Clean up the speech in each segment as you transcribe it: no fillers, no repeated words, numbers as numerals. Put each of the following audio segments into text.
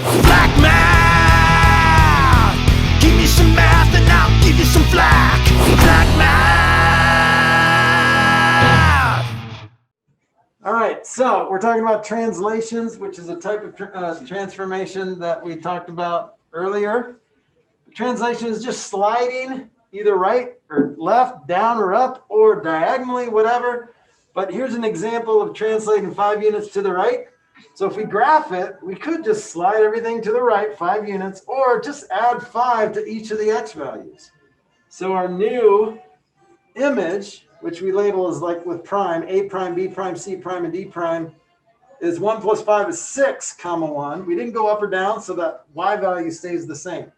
Black math! Give me some math and I'll give you some flack. Black math! All right, so we're talking about translations, which is a type of transformation that we talked about earlier. Translation is just sliding either right or left, down or up, or diagonally, whatever. But here's an example of translating 5 units to the right. So if we graph it, we could just slide everything to the right, 5 units, or just add 5 to each of the x values. So our new image, which we label as like with prime, A prime, B prime, C prime, and D prime, is 1 plus 5 is 6, comma 1. We didn't go up or down, so that y value stays the same.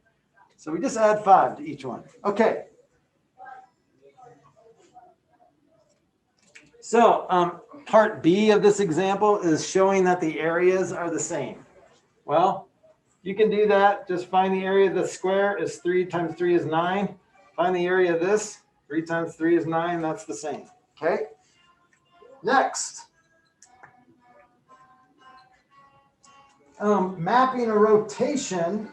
So we just add 5 to each one. Okay. So part B of this example is showing that the areas are the same. Well, you can do that. Just find the area of the square is 3 times 3 is 9. Find the area of this. 3 times 3 is 9. That's the same. Okay. Next. Mapping a rotation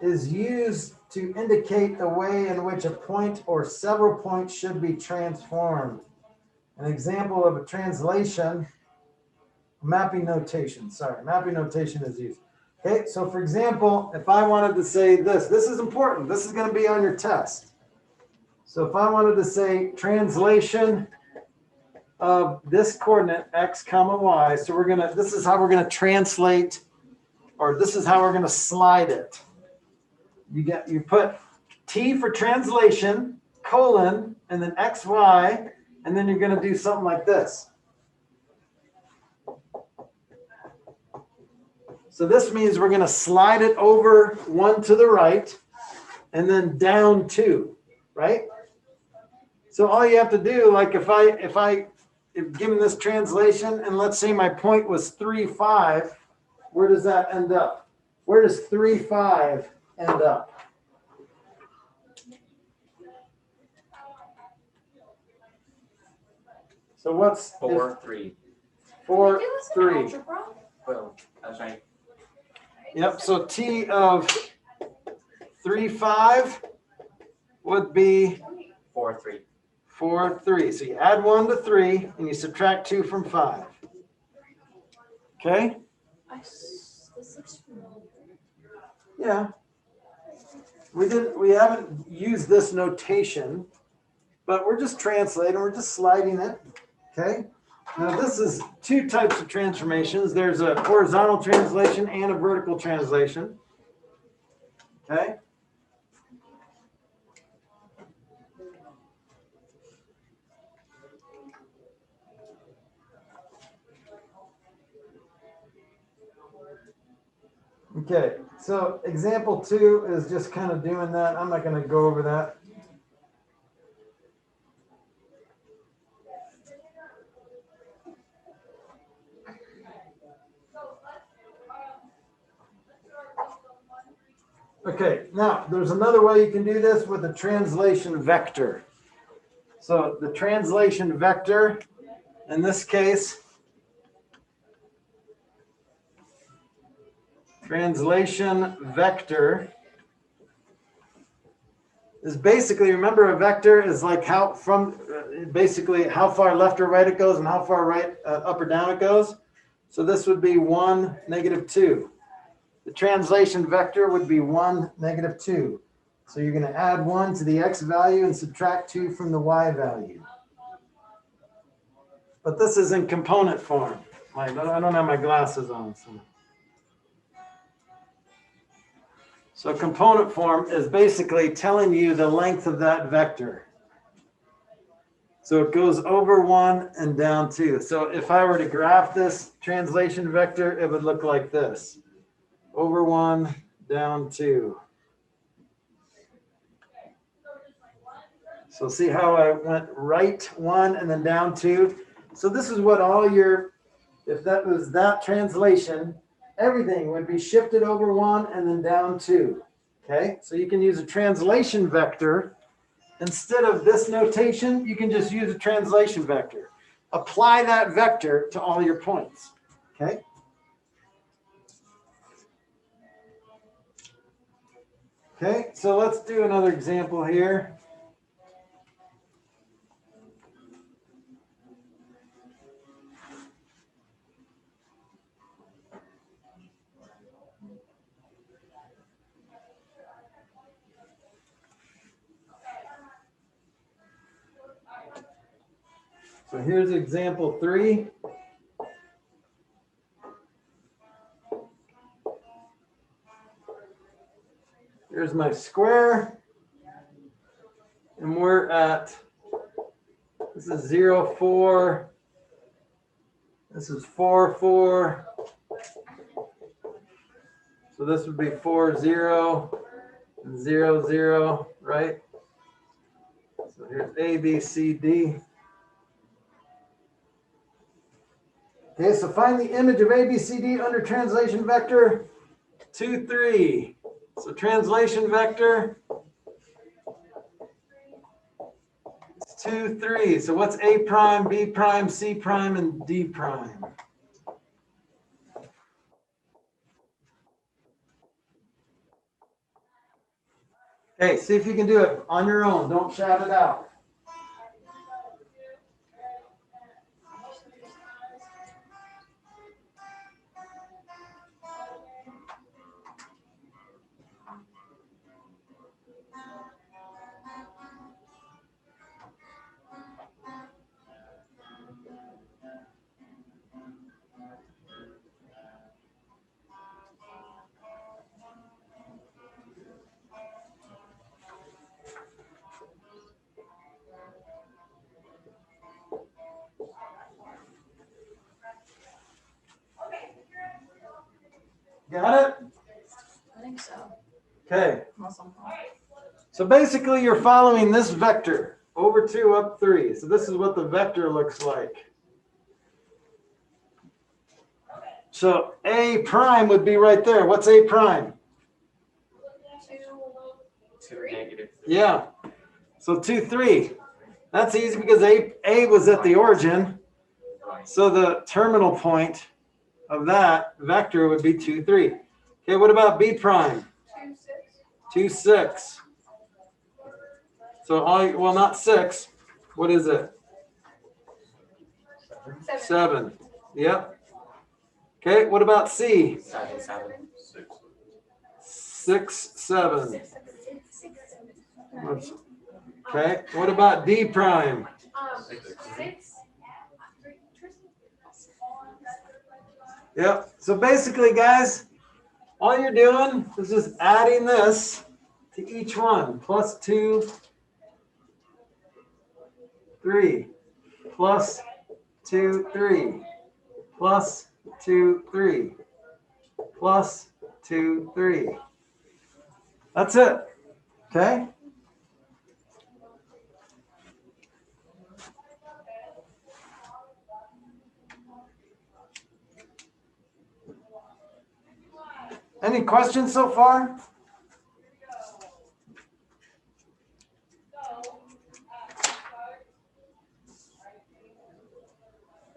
is used to indicate the way in which a point or several points should be transformed. An example of a translation, mapping notation is used. Okay, so for example, if I wanted to say this is important. This is going to be on your test. So if I wanted to say translation of this coordinate x comma y, so this is how we're gonna translate, or this is how we're gonna slide it. You put T for translation, colon, and then x, y, and then you're gonna do something like this. So this means we're gonna slide it over 1 to the right, and then down 2, right? So all you have to do, like if given this translation, and let's say my point was 3, 5, where does that end up? Where does 3, 5 end up? So what's 4, 3. 4, 3. Well, that's right. Yep, so T of 3, 5 would be 4, 3. 4, 3. So you add 1 to 3 and you subtract 2 from 5. Okay? Yeah. We haven't used this notation, but we're just translating, we're just sliding it. Okay? Now this is 2 types of transformations. There's a horizontal translation and a vertical translation. Okay? Okay, so example 2 is just kind of doing that. I'm not going to go over that. Okay, now there's another way you can do this with a translation vector. So the translation vector, in this case, translation vector is basically, remember a vector is like basically how far left or right it goes and how far right up or down it goes. So this would be 1, -2. The translation vector would be 1, -2. So you're going to add 1 to the x value and subtract 2 from the y value. But this is in component form. I don't have my glasses on. So component form is basically telling you the length of that vector. So it goes over 1 and down 2. So if I were to graph this translation vector, it would look like this. Over 1, down 2. So see how I went right 1 and then down 2? So this is what all if that was that translation, everything would be shifted over 1 and then down 2. Okay, so you can use a translation vector. Instead of this notation, you can just use a translation vector. Apply that vector to all your points. Okay. Okay, so let's do another example here. So here's example 3. Here's my square. And we're at, this is 0, 4. This is 4, 4. So this would be 4, 0, and 0, 0, right? So here's A, B, C, D. Okay, so find the image of A, B, C, D under translation vector 2, 3. So translation vector is 2, 3. So what's A prime, B prime, C prime, and D prime? Okay, see if you can do it on your own. Don't shout it out. Got it? I think so. Okay. Awesome. So basically you're following this vector, over 2, up 3. So this is what the vector looks like. So A prime would be right there. What's A prime? 2, -3. Yeah. So 2, 3. That's easy because A was at the origin. Right. So the terminal point of that vector would be 2, 3. Okay, what about B prime? 2, 6. 2, 6. So well, not 6. What is it? 7. Yep. Okay, what about C? 7, 7. 6, 7. Okay, what about D prime? 6. Yep. So basically, guys, all you're doing is just adding this to each one. Plus 2, 3. Plus 2, 3. Plus 2, 3. Plus 2, 3. That's it. Okay? Any questions so far?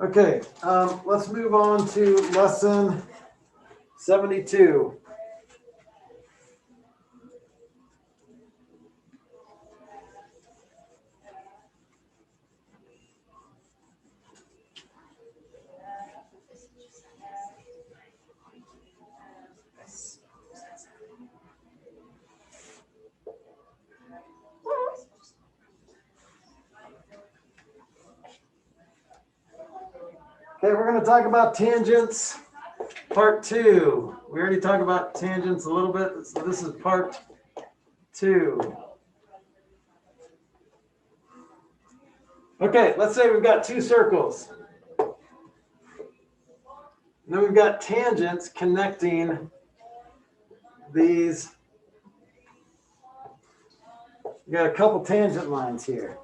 Okay, let's move on to lesson 72. Okay, we're going to talk about tangents, part 2. We already talked about tangents a little bit, so this is part 2. Okay, let's say we've got 2 circles. And then we've got tangents connecting these. We've got a couple tangent lines here.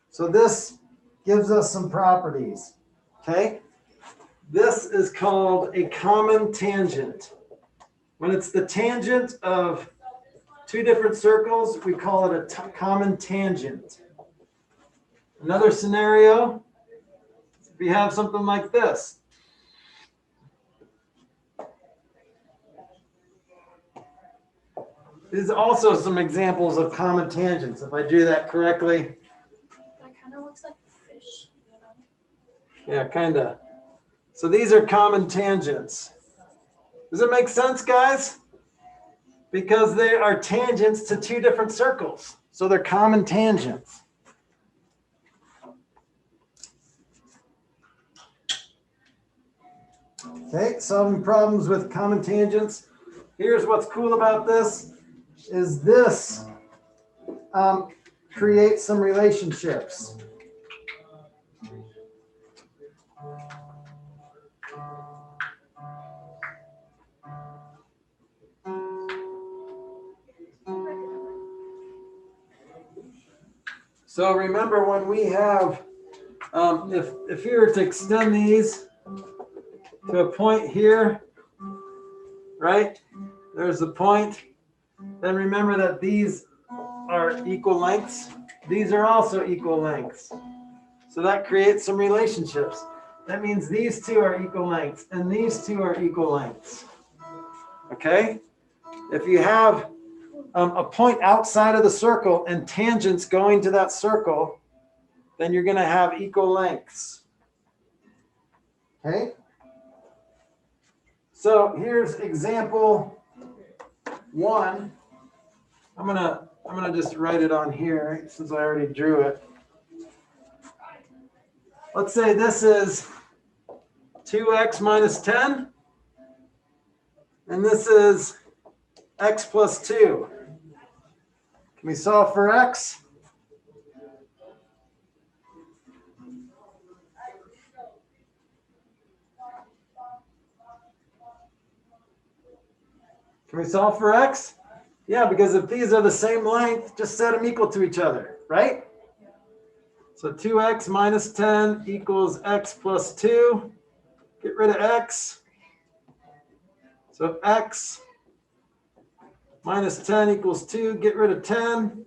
So this gives us some properties, okay? This is called a common tangent. When it's the tangent of 2 different circles, we call it a common tangent. Another scenario, if you have something like this. These are also some examples of common tangents. If I drew that correctly, That kind of looks like a fish. yeah, kind of. So these are common tangents. Does it make sense, guys? Because they are tangents to two different circles. So they're common tangents. Okay, solving problems with common tangents. Here's what's cool about this, is this creates some relationships. So remember when we have, if you were to extend these to a point here, right? There's the point. Then remember that these are equal lengths. These are also equal lengths. So that creates some relationships. That means these two are equal lengths and these two are equal lengths. Okay? If you have a point outside of the circle and tangents going to that circle, then you're going to have equal lengths. Okay? So here's example 1. I'm gonna just write it on here since I already drew it. Let's say this is 2x minus 10, and this is x plus 2. Can we solve for x? Can we solve for x? Yeah, because if these are the same length, just set them equal to each other, right? So 2x minus 10 equals x plus 2. Get rid of x. So x minus 10 equals 2. Get rid of 10.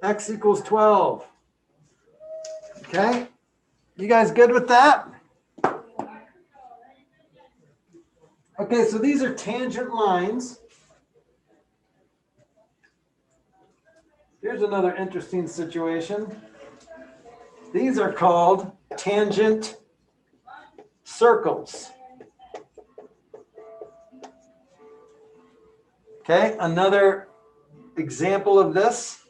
X equals 12. Okay? You guys good with that? Okay, so these are tangent lines. Here's another interesting situation. These are called tangent circles. Okay, another example of this.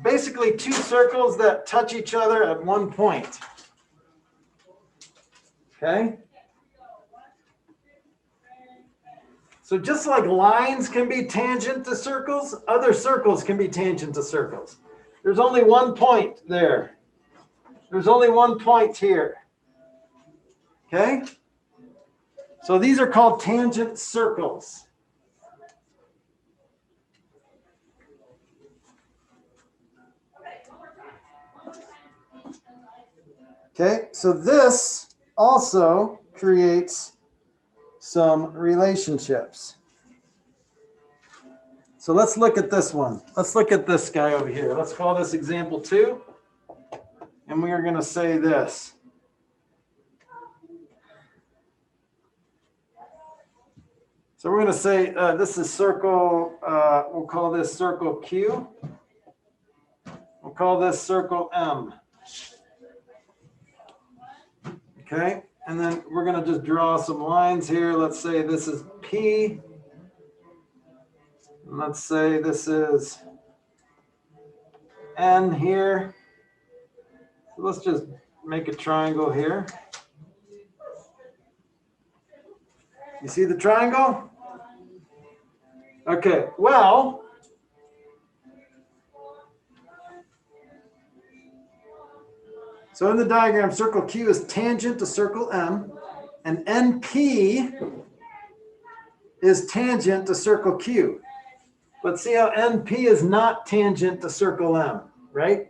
Basically two circles that touch each other at one point. Okay? So just like lines can be tangent to circles, other circles can be tangent to circles. There's only one point there. There's only one point here. Okay? So these are called tangent circles. Okay, so this also creates some relationships. So let's look at this one. Let's look at this guy over here. Let's call this example 2. And we are going to say this. So we're going to say this is circle, we'll call this circle Q. We'll call this circle M. Okay, and then we're going to just draw some lines here. Let's say this is P. And let's say this is N here. So let's just make a triangle here. You see the triangle? Okay, well, so in the diagram, circle Q is tangent to circle M, and NP is tangent to circle Q. But see how NP is not tangent to circle M, right?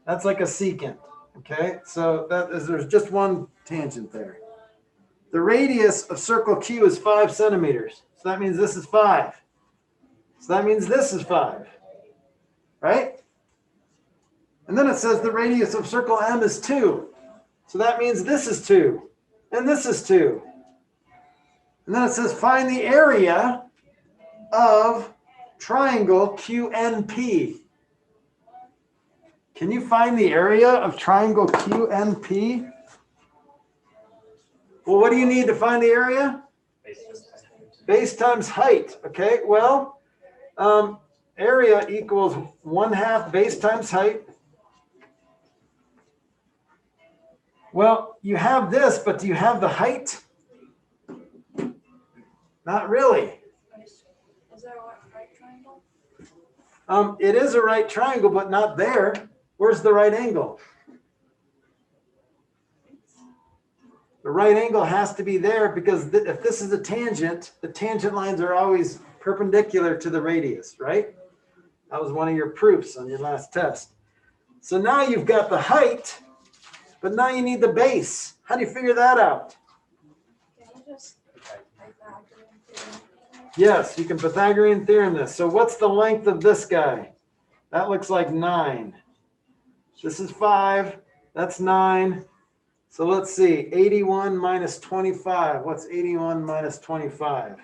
That's like a secant, okay? So that is, there's just one tangent there. The radius of circle Q is 5 centimeters. So that means this is 5. So that means this is 5, right? And then it says the radius of circle M is 2. So that means this is 2. And this is 2. And then it says find the area of triangle QNP. Can you find the area of triangle QNP? Well, what do you need to find the area? Base times height. Okay, well, area equals 1/2 base times height. Well, you have this, but do you have the height? Not really. Is there a right triangle? It is a right triangle, but not there. Where's the right angle? The right angle has to be there because if this is a tangent, the tangent lines are always perpendicular to the radius, right? That was one of your proofs on your last test. So now you've got the height, but now you need the base. How do you figure that out? Can you just Pythagorean theorem? Yes, you can Pythagorean theorem this. So what's the length of this guy? That looks like 9. This is 5. That's 9. So let's see. 81 minus 25. What's 81 minus 25?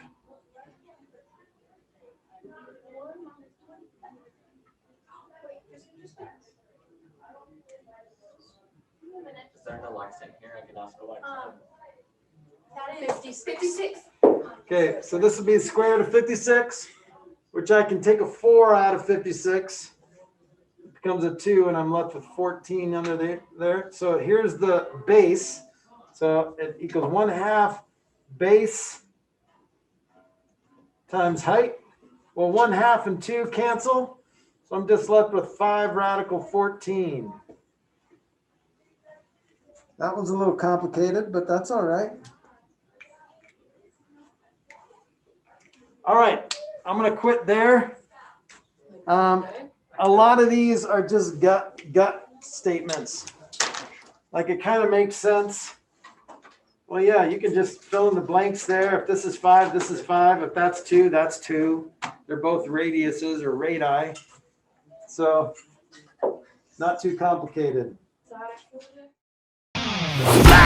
Is there an Alexa in here? I can ask Alexa. That is 56. Okay, so this would be the square root of 56, which I can take a 4 out of 56. It becomes a 2, and I'm left with 14 under there. So here's the base. So it equals 1/2 base times height. Well, 1/2 and 2 cancel. So I'm just left with 5 radical 14. That one's a little complicated, but that's all right. All right, I'm gonna quit there. A lot of these are just gut statements. Like it kind of makes sense. Well, yeah, you can just fill in the blanks there. If this is 5, this is 5. If that's 2, that's 2. They're both radiuses or radii. So not too complicated. Is that actually it?